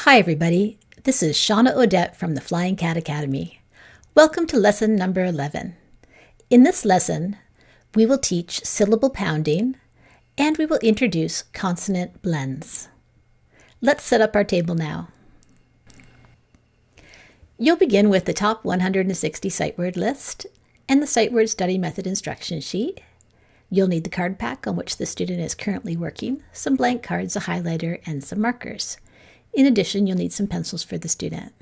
Hi everybody, this is Shawna Odette from the Flying Cat Academy. Welcome to lesson number 11. In this lesson, we will teach syllable pounding and we will introduce consonant blends. Let's set up our table now. You'll begin with the top 160 sight word list and the sight word study method instruction sheet. You'll need the card pack on which the student is currently working, some blank cards, a highlighter, and some markers. In addition, you'll need some pencils for the student.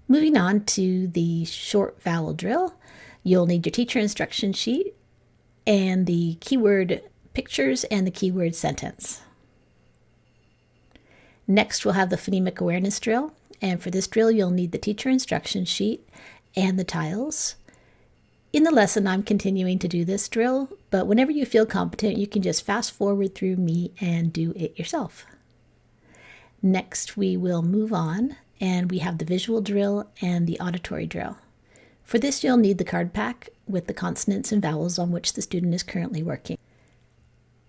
Moving on to the short vowel drill, you'll need your teacher instruction sheet and the keyword pictures and the keyword sentence. Next, we'll have the phonemic awareness drill, and for this drill, you'll need the teacher instruction sheet and the tiles. In the lesson, I'm continuing to do this drill, but whenever you feel competent, you can just fast forward through me and do it yourself. Next, we will move on, and we have the visual drill and the auditory drill. For this, you'll need the card pack with the consonants and vowels on which the student is currently working.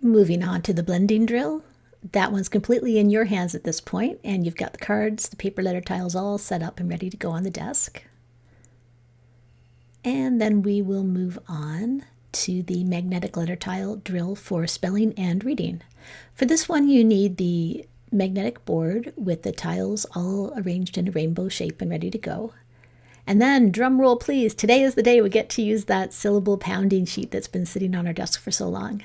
Moving on to the blending drill. That one's completely in your hands at this point, and you've got the cards, the paper letter tiles all set up and ready to go on the desk. And then we will move on to the magnetic letter tile drill for spelling and reading. For this one, you need the magnetic board with the tiles all arranged in a rainbow shape and ready to go. And then, drum roll please, today is the day we get to use that syllable pounding sheet that's been sitting on our desk for so long.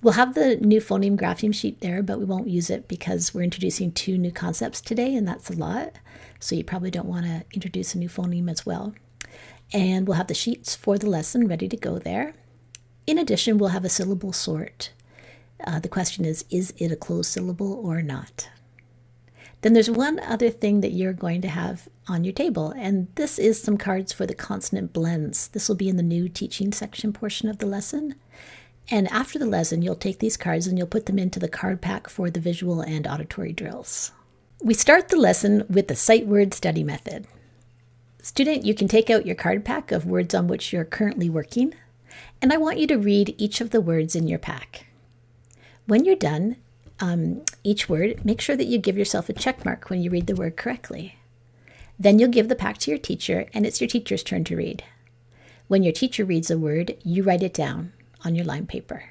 We'll have the new phoneme grapheme sheet there, but we won't use it because we're introducing 2 new concepts today, and that's a lot. So you probably don't want to introduce a new phoneme as well. And we'll have the sheets for the lesson ready to go there. In addition, we'll have a syllable sort. The question is it a closed syllable or not? Then there's one other thing that you're going to have on your table, and this is some cards for the consonant blends. This will be in the new teaching section portion of the lesson. And after the lesson, you'll take these cards and you'll put them into the card pack for the visual and auditory drills. We start the lesson with the sight word study method. Student, you can take out your card pack of words on which you're currently working, and I want you to read each of the words in your pack. When you're done, each word, make sure that you give yourself a check mark when you read the word correctly. Then you'll give the pack to your teacher, and it's your teacher's turn to read. When your teacher reads a word, you write it down on your line paper.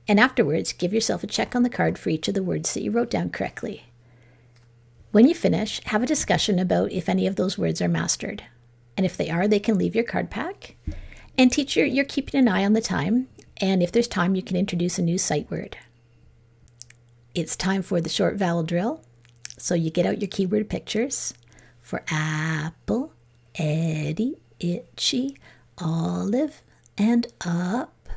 And afterwards, give yourself a check on the card for each of the words that you wrote down correctly. When you finish, have a discussion about if any of those words are mastered. And if they are, they can leave your card pack. And teacher, you're keeping an eye on the time, and if there's time, you can introduce a new sight word. It's time for the short vowel drill. So you get out your keyword pictures for apple, Eddie, itchy, olive, and up.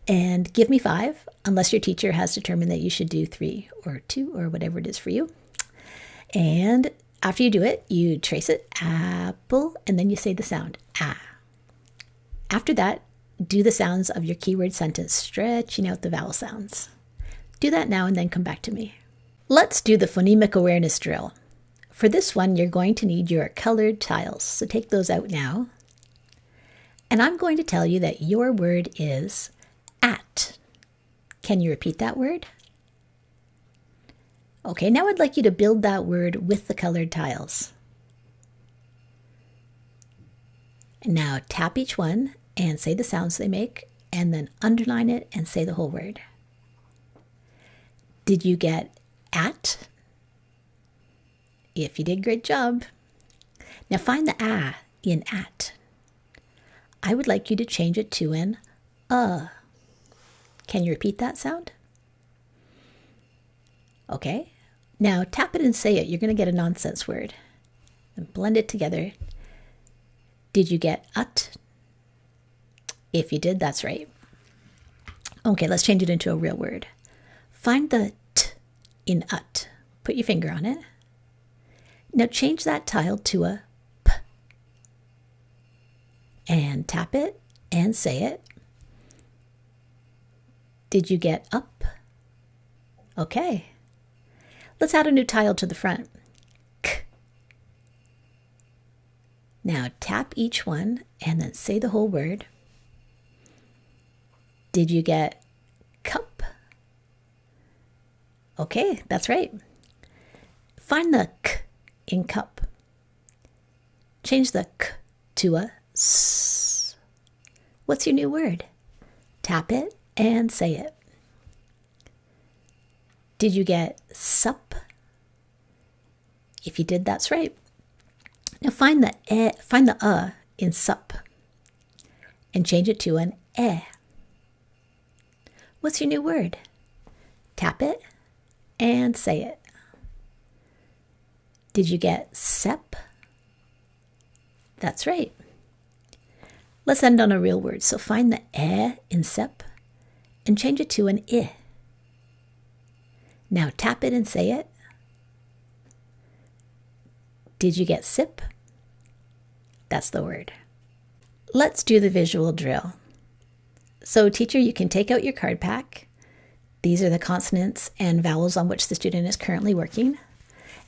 And give me 5, unless your teacher has determined that you should do 3 or 2 or whatever it is for you. And after you do it, you trace it, apple, and then you say the sound, ah. After that, do the sounds of your keyword sentence, stretching out the vowel sounds. Do that now and then come back to me. Let's do the phonemic awareness drill. For this one, you're going to need your colored tiles. So take those out now. And I'm going to tell you that your word is at. Can you repeat that word? Okay, now I'd like you to build that word with the colored tiles. Now tap each one and say the sounds they make, and then underline it and say the whole word. Did you get at? If you did, great job. Now find the ah in at. I would like you to change it to an Can you repeat that sound? Okay. Now tap it and say it. You're going to get a nonsense word. And blend it together. Did you get ut? If you did, that's right. Okay, let's change it into a real word. Find the t in ut. Put your finger on it. Now change that tile to a p. And tap it and say it. Did you get up? Okay. Let's add a new tile to the front. K. Now tap each one and then say the whole word. Did you get cup? Okay, that's right. Find the k in cup. Change the k to a s. What's your new word? Tap it and say it. Did you get sup? If you did, that's right. Now find the in sup and change it to an eh. What's your new word? Tap it and say it. Did you get sep? That's right. Let's end on a real word. So find the eh in sep and change it to an I. Now tap it and say it. Did you get sip? That's the word. Let's do the visual drill. So teacher, you can take out your card pack. These are the consonants and vowels on which the student is currently working.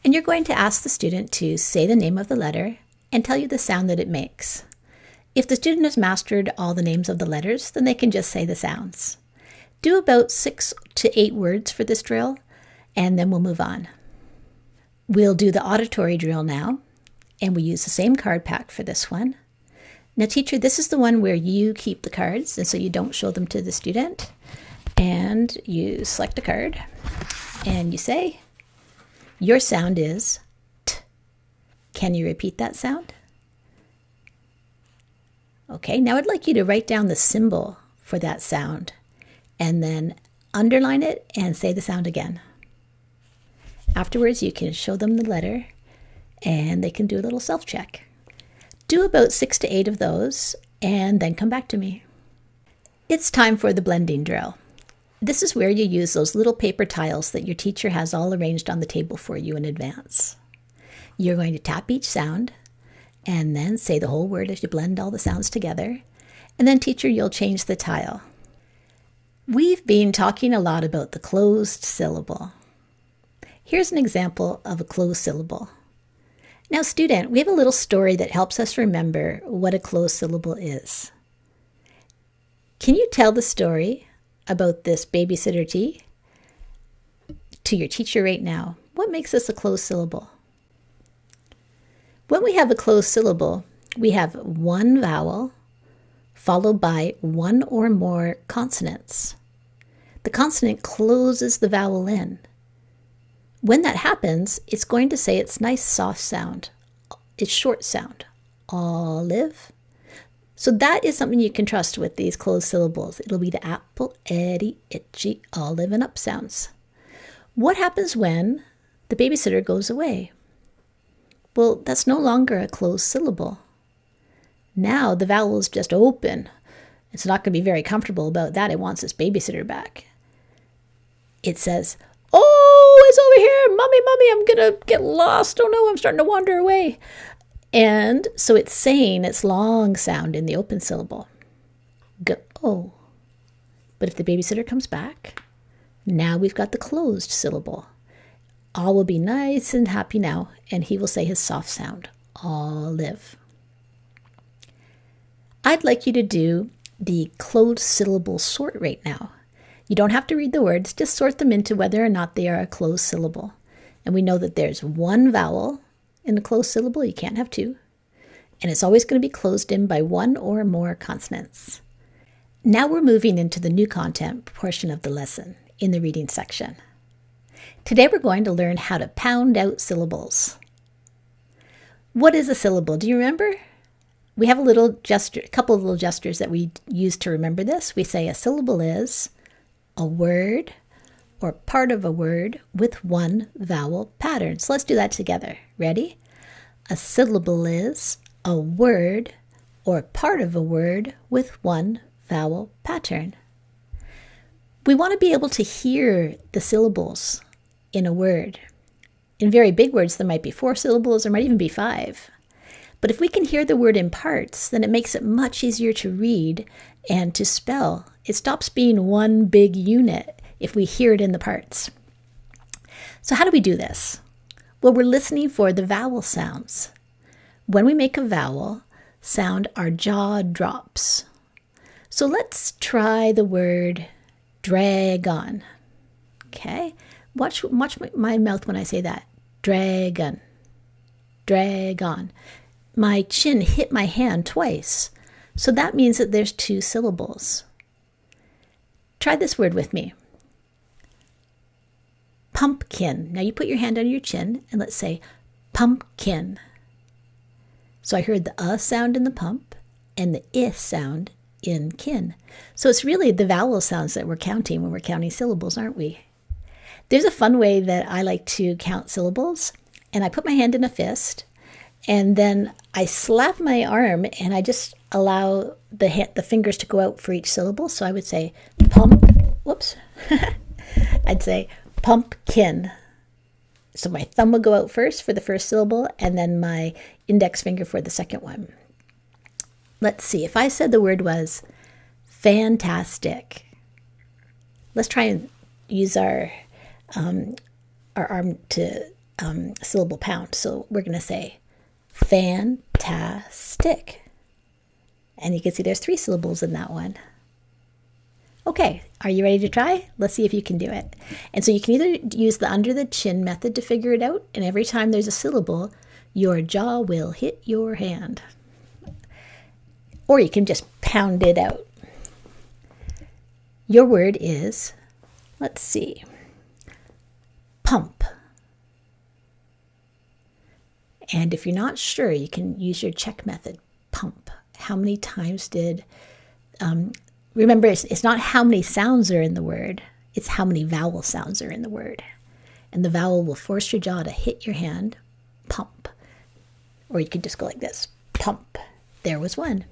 And you're going to ask the student to say the name of the letter and tell you the sound that it makes. If the student has mastered all the names of the letters, then they can just say the sounds. Do about 6 to 8 words for this drill, and then we'll move on. We'll do the auditory drill now, and we use the same card pack for this one. Now teacher, this is the one where you keep the cards, and so you don't show them to the student. And you select a card, and you say, your sound is T. Can you repeat that sound? Okay, now I'd like you to write down the symbol for that sound, and then underline it and say the sound again. Afterwards, you can show them the letter, and they can do a little self-check. Do about 6 to 8 of those, and then come back to me. It's time for the blending drill. This is where you use those little paper tiles that your teacher has all arranged on the table for you in advance. You're going to tap each sound, and then say the whole word as you blend all the sounds together. And then teacher, you'll change the tile. We've been talking a lot about the closed syllable. Here's an example of a closed syllable. Now student, we have a little story that helps us remember what a closed syllable is. Can you tell the story about this babysitter tea to your teacher right now? What makes this a closed syllable? When we have a closed syllable, we have one vowel followed by one or more consonants. The consonant closes the vowel in. When that happens, it's going to say its nice soft sound, its short sound, olive. So that is something you can trust with these closed syllables. It'll be the apple, eddy, itchy, olive, and up sounds. What happens when the babysitter goes away? Well, that's no longer a closed syllable. Now the vowel is just open. It's not going to be very comfortable about that. It wants its babysitter back. It says, oh, it's over here. Mommy, I'm going to get lost. Oh no, I'm starting to wander away. And so it's saying its long sound in the open syllable. Go. But if the babysitter comes back, now we've got the closed syllable. All will be nice and happy now, and he will say his soft sound, olive. I'd like you to do the closed syllable sort right now. You don't have to read the words, just sort them into whether or not they are a closed syllable. And we know that there's one vowel in a closed syllable, you can't have two. And it's always going to be closed in by one or more consonants. Now we're moving into the new content portion of the lesson in the reading section. Today we're going to learn how to pound out syllables. What is a syllable? Do you remember? We have a couple of little gestures that we use to remember this. We say a syllable is a word or part of a word with one vowel pattern. So let's do that together. Ready? A syllable is a word or part of a word with one vowel pattern. We want to be able to hear the syllables in a word. In very big words, there might be 4 syllables, there might even be 5. But if we can hear the word in parts, then it makes it much easier to read and to spell. It stops being one big unit if we hear it in the parts. So how do we do this? Well, we're listening for the vowel sounds. When we make a vowel sound, our jaw drops. So let's try the word dragon. Okay, watch my mouth when I say that. dragon, dragon. My chin hit my hand twice, so that means that there's 2 syllables. Try this word with me. Pumpkin. Now you put your hand under your chin and let's say pumpkin. So I heard the sound in the pump and the I sound in kin. So it's really the vowel sounds that we're counting when we're counting syllables, aren't we? There's a fun way that I like to count syllables, and I put my hand in a fist, and then I slap my arm, and I just allow the fingers to go out for each syllable. So I would say I'd say pumpkin. So my thumb would go out first for the first syllable, and then my index finger for the second one. Let's see, if I said the word was fantastic, let's try and use our arm to syllable pound. So we're going to say fantastic. And you can see there's 3 syllables in that one. Okay, are you ready to try? Let's see if you can do it. And so you can either use the under the chin method to figure it out, and every time there's a syllable, your jaw will hit your hand. Or you can just pound it out. Your word is, let's see, pump. And if you're not sure, you can use your check method, pump. How many times did, remember, it's not how many sounds are in the word, it's how many vowel sounds are in the word. And the vowel will force your jaw to hit your hand, pump. Or you could just go like this, pump. There was one.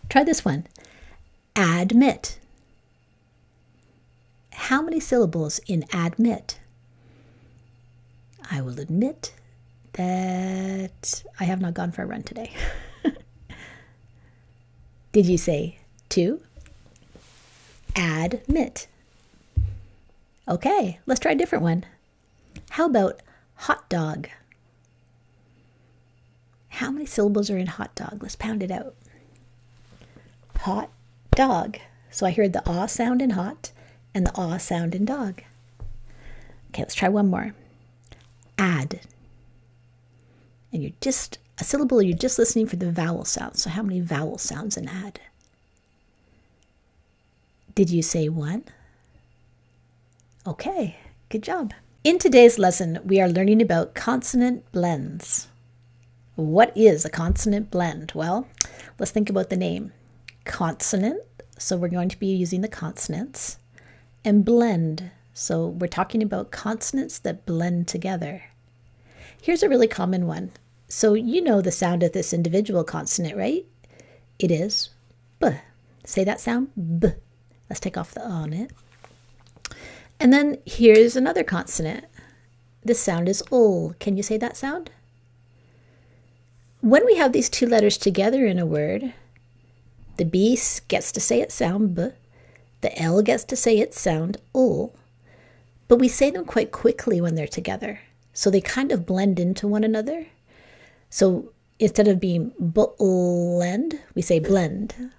Try this one, admit. How many syllables in admit? I will admit that I have not gone for a run today. Did you say 2? Admit. Okay, let's try a different one. How about hot dog? How many syllables are in hot dog? Let's pound it out. Hot dog. So I heard the ah sound in hot and the ah sound in dog. Okay, let's try one more. Add. And you're just a syllable, you're just listening for the vowel sounds. So how many vowel sounds in add? Did you say 1? Okay, good job. In today's lesson, we are learning about consonant blends. What is a consonant blend? Well, let's think about the name. Consonant, so we're going to be using the consonants, and blend, so we're talking about consonants that blend together. Here's a really common one. So you know the sound of this individual consonant, right? It is B. Say that sound, B. Let's take off the on it. And then here's another consonant. This sound is ul. Can you say that sound? When we have these 2 letters together in a word, the B gets to say its sound B, the L gets to say its sound ul, but we say them quite quickly when they're together. So they kind of blend into one another. So instead of being blend, we say blend.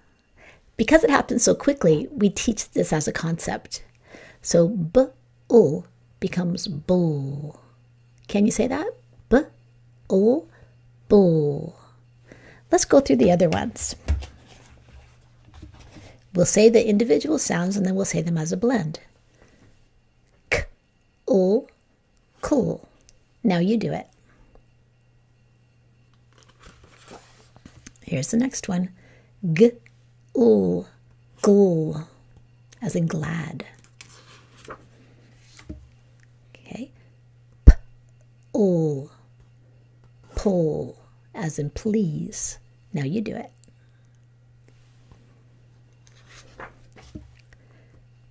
Because it happens so quickly, we teach this as a concept. So b-ul becomes bull. Can you say that? B-ul, bull. Let's go through the other ones. We'll say the individual sounds and then we'll say them as a blend. K-ul, cool. Now you do it. Here's the next one. G-ul, gul, as in glad. Okay. P-ul, pull, as in please. Now you do it.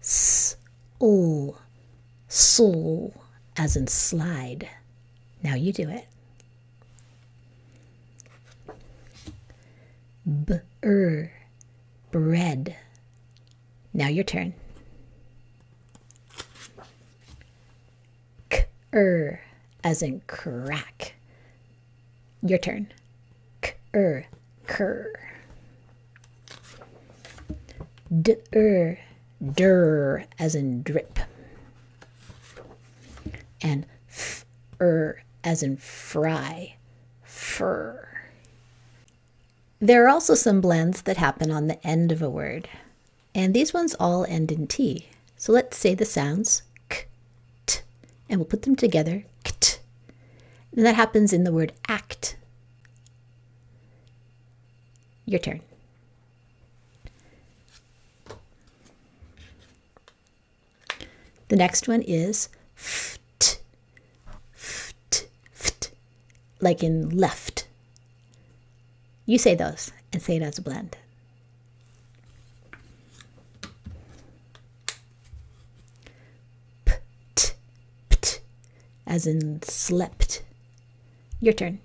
S-ul, soul, as in slide. Now you do it. B-er, bread. Now your turn. K-er, as in crack. Your turn. K-er, cur. D-er, dir, as in drip. And as in fry, fur. There are also some blends that happen on the end of a word, and these ones all end in T. So let's say the sounds k, t, and we'll put them together, kt. And that happens in the word act. Your turn. The next one is ft, ft, ft, like in left. You say those and say it as a blend. Pt, pt, as in slept. Your turn.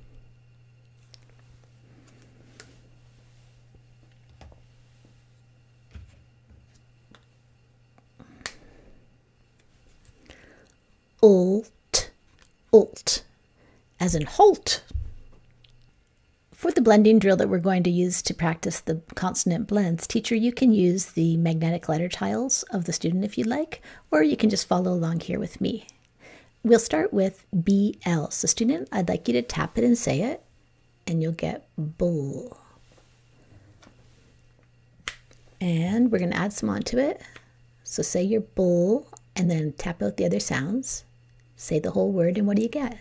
Ult, ult, as in halt. For the blending drill that we're going to use to practice the consonant blends, teacher, you can use the magnetic letter tiles of the student if you'd like, or you can just follow along here with me. We'll start with BL. So student, I'd like you to tap it and say it, and you'll get bull. And we're going to add some onto it. So say your bull, and then tap out the other sounds. Say the whole word, and what do you get?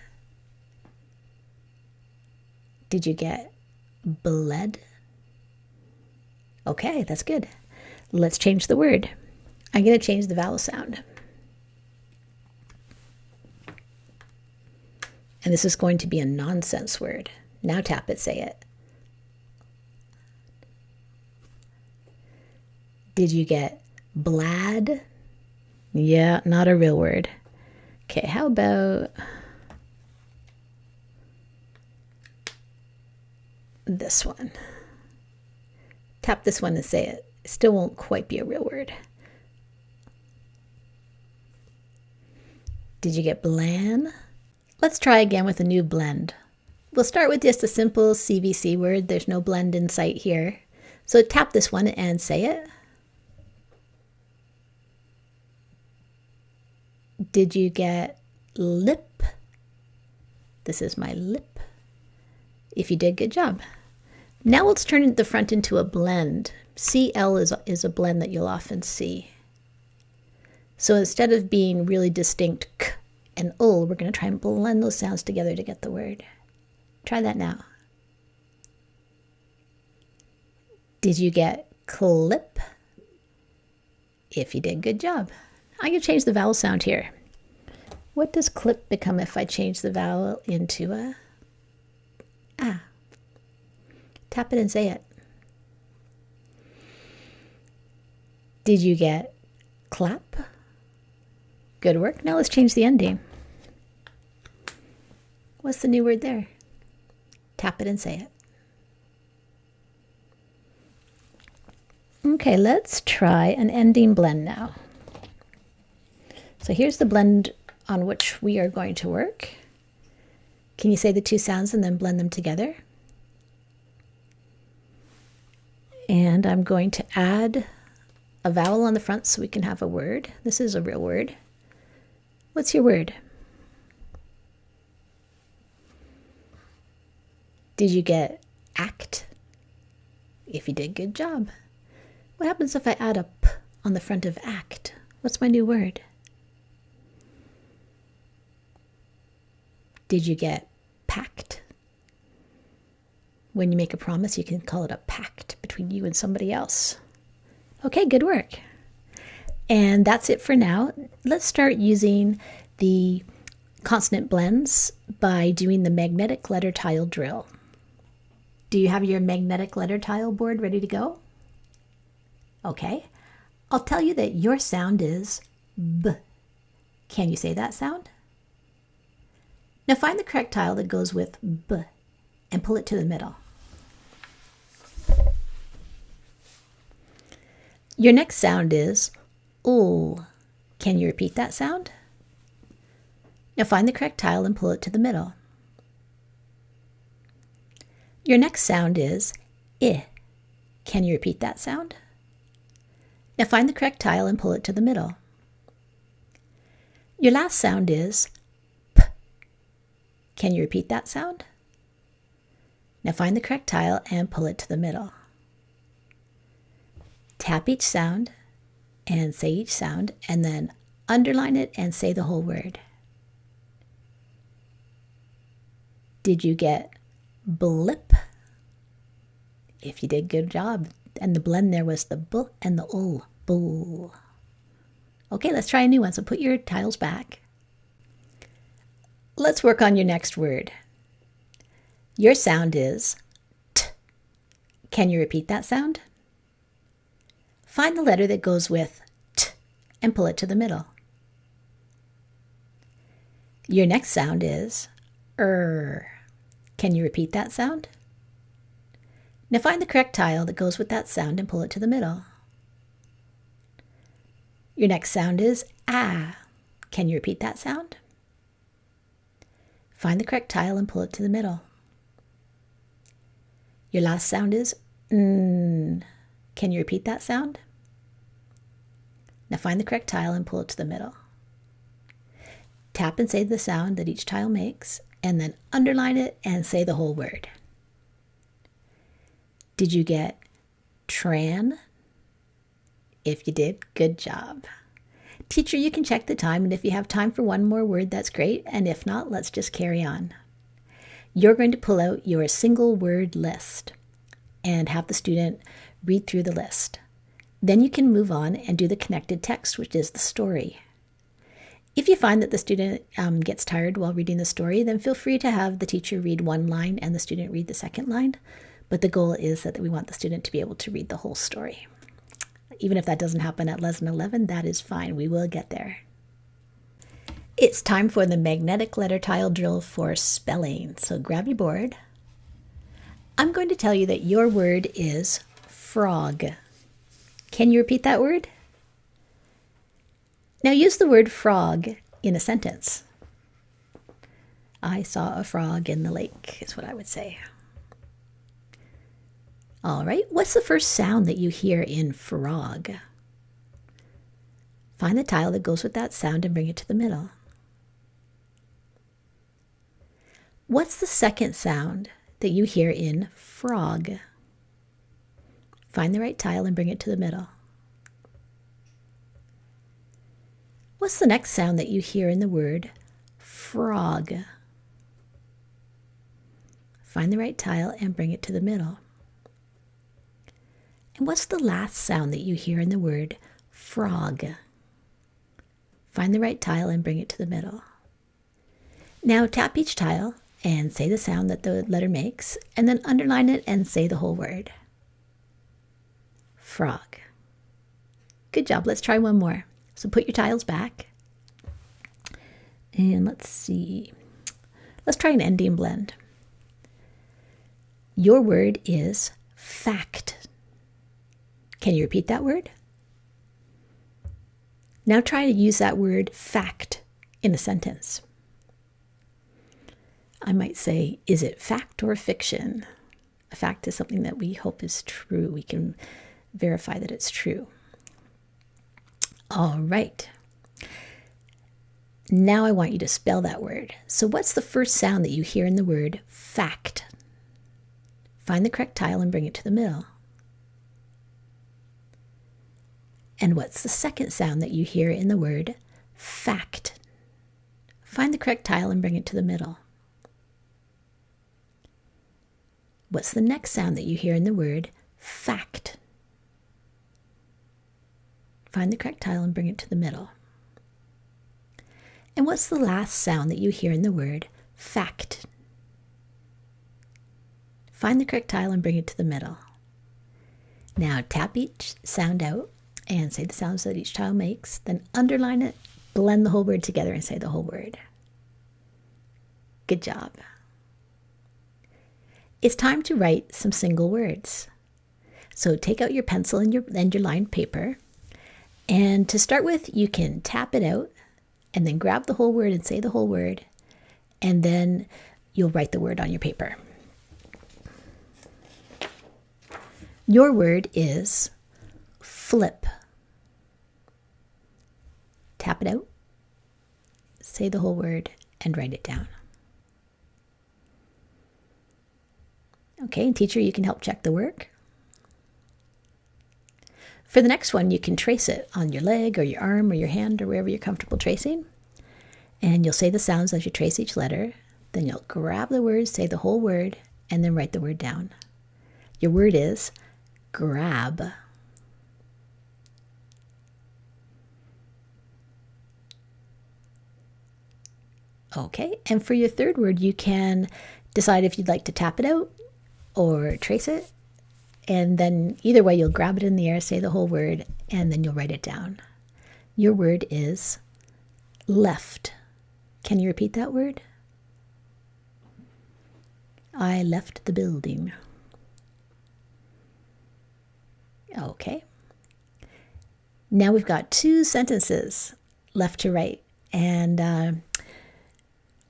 Did you get bled? Okay, that's good. Let's change the word. I'm going to change the vowel sound. And this is going to be a nonsense word. Now tap it, say it. Did you get blad? Yeah, not a real word. Okay, how about this one? Tap this one and say it. It still won't quite be a real word. Did you get bland? Let's try again with a new blend. We'll start with just a simple CVC word. There's no blend in sight here. So tap this one and say it. Did you get lip? This is my lip. If you did, good job. Now let's turn the front into a blend. CL is a blend that you'll often see. So instead of being really distinct k and ul, we're going to try and blend those sounds together to get the word. Try that now. Did you get clip? If you did, good job. I'm going to change the vowel sound here. What does clip become if I change the vowel into a ah? Tap it and say it. Did you get clap? Good work. Now let's change the ending. What's the new word there? Tap it and say it. Okay, let's try an ending blend now. So here's the blend on which we are going to work. Can you say the two sounds and then blend them together? And I'm going to add a vowel on the front so we can have a word. This is a real word. What's your word? Did you get act? If you did, good job. What happens if I add a p on the front of act? What's my new word? Did you get pact? When you make a promise, you can call it a pact between you and somebody else. Okay, good work. And that's it for now. Let's start using the consonant blends by doing the magnetic letter tile drill. Do you have your magnetic letter tile board ready to go? Okay. I'll tell you that your sound is B. Can you say that sound? Now find the correct tile that goes with B and pull it to the middle. Your next sound is ul. Can you repeat that sound? Now find the correct tile and pull it to the middle. Your next sound is I. Can you repeat that sound? Now find the correct tile and pull it to the middle. Your last sound is P. Can you repeat that sound? Now find the correct tile and pull it to the middle. Tap each sound and say each sound, and then underline it and say the whole word. Did you get blip? If you did, good job. And the blend there was the b and the ul, bull. Okay, let's try a new one. So put your tiles back. Let's work on your next word. Your sound is t. Can you repeat that sound? Find the letter that goes with t and pull it to the middle. Your next sound is Can you repeat that sound? Now find the correct tile that goes with that sound and pull it to the middle. Your next sound is ah. Can you repeat that sound? Find the correct tile and pull it to the middle. Your last sound is n. Can you repeat that sound? Now find the correct tile and pull it to the middle. Tap and say the sound that each tile makes, and then underline it and say the whole word. Did you get tran? If you did, good job. Teacher, you can check the time, and if you have time for one more word, that's great, and if not, let's just carry on. You're going to pull out your single word list and have the student read through the list. Then you can move on and do the connected text, which is the story. If you find that the student gets tired while reading the story, then feel free to have the teacher read one line and the student read the second line. But the goal is that we want the student to be able to read the whole story. Even if that doesn't happen at lesson 11, that is fine. We will get there. It's time for the magnetic letter tile drill for spelling. So grab your board. I'm going to tell you that your word is frog. Can you repeat that word? Now use the word frog in a sentence. I saw a frog in the lake, is what I would say. All right, what's the first sound that you hear in frog? Find the tile that goes with that sound and bring it to the middle. What's the second sound that you hear in frog? Find the right tile and bring it to the middle. What's the next sound that you hear in the word frog? Find the right tile and bring it to the middle. And what's the last sound that you hear in the word frog? Find the right tile and bring it to the middle. Now tap each tile and say the sound that the letter makes, and then underline it and say the whole word. Frog. Good job. Let's try one more. So put your tiles back. And let's see. Let's try an ending blend. Your word is fact. Can you repeat that word? Now try to use that word fact in a sentence. I might say, is it fact or fiction? A fact is something that we hope is true. We can verify that it's true. All right. Now I want you to spell that word. So what's the first sound that you hear in the word fact? Find the correct tile and bring it to the middle. And what's the second sound that you hear in the word fact? Find the correct tile and bring it to the middle. What's the next sound that you hear in the word fact? Find the correct tile and bring it to the middle. And what's the last sound that you hear in the word fact? Find the correct tile and bring it to the middle. Now tap each sound out and say the sounds that each tile makes, then underline it, blend the whole word together and say the whole word. Good job. It's time to write some single words. So take out your pencil and your lined paper. And to start with, you can tap it out and then grab the whole word and say the whole word. And then you'll write the word on your paper. Your word is flip. Tap it out, say the whole word, and write it down. Okay, and teacher, you can help check the work. For the next one, you can trace it on your leg or your arm or your hand or wherever you're comfortable tracing. And you'll say the sounds as you trace each letter. Then you'll grab the word, say the whole word, and then write the word down. Your word is grab. Okay, and for your third word, you can decide if you'd like to tap it out or trace it. And then either way, you'll grab it in the air, say the whole word, and then you'll write it down. Your word is left. Can you repeat that word? I left the building. Okay. Now we've got 2 sentences left to write. And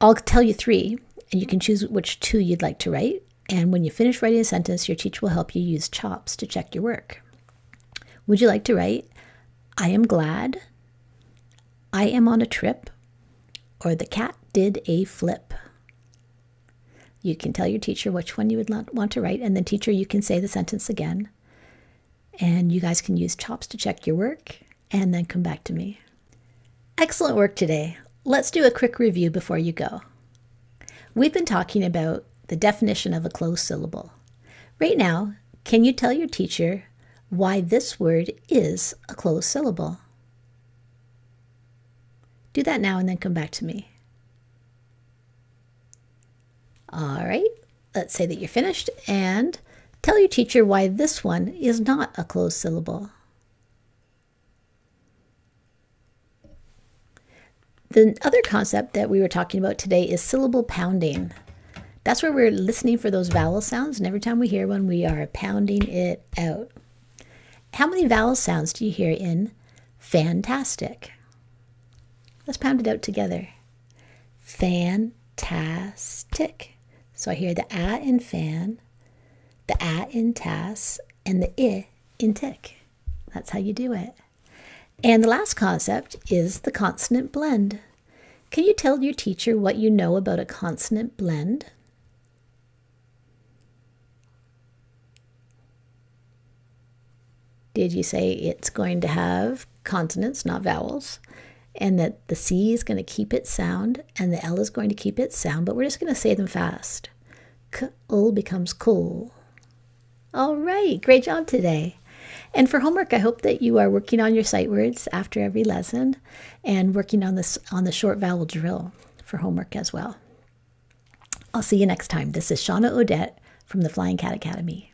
I'll tell you 3, and you can choose which 2 you'd like to write. And when you finish writing a sentence, your teacher will help you use CHOPS to check your work. Would you like to write, I am glad, I am on a trip, or the cat did a flip? You can tell your teacher which one you would want to write, and then teacher, you can say the sentence again. And you guys can use CHOPS to check your work, and then come back to me. Excellent work today. Let's do a quick review before you go. We've been talking about the definition of a closed syllable. Right now, can you tell your teacher why this word is a closed syllable? Do that now and then come back to me. All right, let's say that you're finished and tell your teacher why this one is not a closed syllable. The other concept that we were talking about today is syllable pounding. That's where we're listening for those vowel sounds, and every time we hear one, we are pounding it out. How many vowel sounds do you hear in fantastic? Let's pound it out together. Fantastic. So I hear the A in fan, the A in tas, and the I in tick. That's how you do it. And the last concept is the consonant blend. Can you tell your teacher what you know about a consonant blend? Did you say it's going to have consonants, not vowels, and that the C is going to keep its sound and the L is going to keep its sound, but we're just going to say them fast. K-ul becomes cool. All right, great job today. And for homework, I hope that you are working on your sight words after every lesson and working on the short vowel drill for homework as well. I'll see you next time. This is Shawna Odette from the Flying Cat Academy.